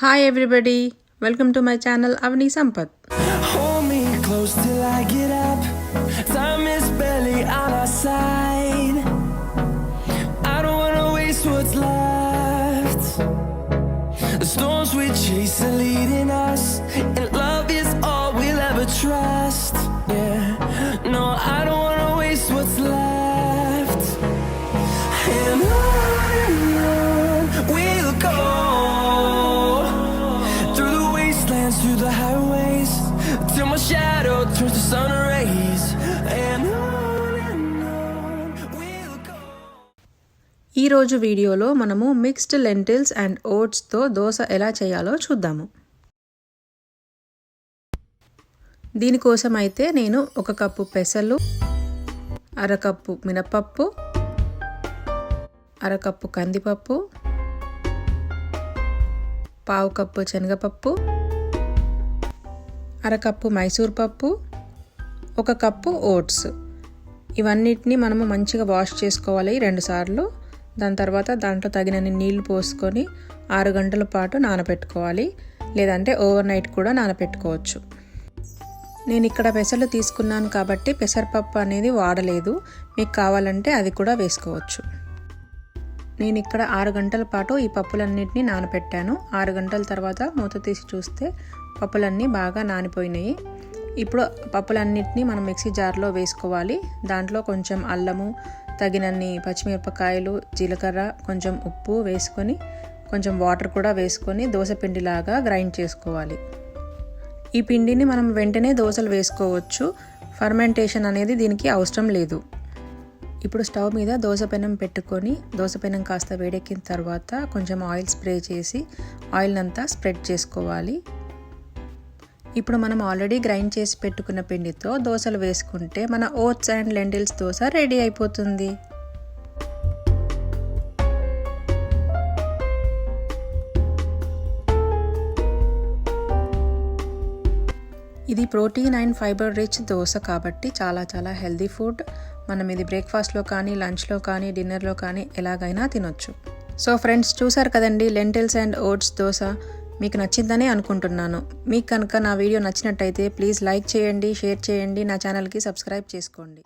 Hi everybody, welcome to my channel Avani Sampath. Hold me close till I get up. Time is barely on our side. I don't wanna waste what's left. The storms we chase are leading us, and love is all we'll ever trust. Yeah, no, I don't wanna waste what's left. And on we'll go, through the wastelands, through the highways, till my shadow turns to sun rays. And on we'll go. ఈ రోజు వీడియోలో మనము mixed lintels and ఓట్స్తో dosa ఎలా చేయాలో చూద్దాము. దీనికోసం అయితే నేను 1 కప్పు పెసలు, 1/2 కప్పు మినపప్పు, 1/2 కప్పు కందిపప్పు, 1/2 కప్పు శనగపప్పు, 1/2 కప్పు మైసూర్ పప్పు, 1 కప్పు ఓట్స్, ఇవన్నిటిని మనము మంచిగా వాష్ చేసుకోవాలి 2 సార్లు. దాని తర్వాత దాంట్లో తగినన్ని నీళ్లు పోసుకొని 6 గంటల పాటు నానబెట్టుకోవాలి, లేదంటే ఓవర్ నైట్ కూడా నానబెట్టుకోవచ్చు. నేను ఇక్కడ పెసలు తీసుకున్నాను కాబట్టి పెసరపప్పు అనేది వాడలేదు, మీకు కావాలంటే అది కూడా వేసుకోవచ్చు. నేను ఇక్కడ 6 గంటల పాటు ఈ పప్పులన్నిటిని నానబెట్టాను. 6 గంటల తర్వాత మూత తీసి చూస్తే పప్పులన్నీ బాగా నానిపోయినాయి. ఇప్పుడు పప్పులన్నిటిని మనం మిక్సీ జార్లో వేసుకోవాలి. దాంట్లో కొంచెం అల్లము, తగినన్ని పచ్చిమిరపకాయలు, జీలకర్ర, కొంచెం ఉప్పు వేసుకొని కొంచెం వాటర్ కూడా వేసుకొని దోశ పిండిలాగా గ్రైండ్ చేసుకోవాలి. ఈ పిండిని మనం వెంటనే దోశలు వేసుకోవచ్చు, ఫర్మెంటేషన్ అనేది దీనికి అవసరం లేదు. ఇప్పుడు స్టవ్ మీద దోశ పెనం పెట్టుకొని దోశ పెనం కాస్త వేడెక్కిన తర్వాత కొంచెం ఆయిల్ స్ప్రే చేసి ఆయిల్ అంతా స్ప్రెడ్ చేసుకోవాలి. ఇప్పుడు మనం ఆల్రెడీ గ్రైండ్ చేసి పెట్టుకున్న పిండితో దోశలు వేసుకుంటే మన oats and lentils dosa ready అయిపోతుంది. ఇది protein and fibre rich dosa కాబట్టి చాలా హెల్దీ ఫుడ్. మనం ఇది బ్రేక్ఫాస్ట్లో కానీ, లంచ్లో కానీ, డిన్నర్లో కానీ ఎలాగైనా తినొచ్చు. సో ఫ్రెండ్స్, చూసారు కదండి లెంటిల్స్ అండ్ ఓట్స్ దోశ. మీకు నచ్చిందని అనుకుంటున్నాను. మీకు కనుక నా వీడియో నచ్చినట్టయితే ప్లీజ్ లైక్ చేయండి, షేర్ చేయండి, నా ఛానల్కి సబ్స్క్రైబ్ చేసుకోండి.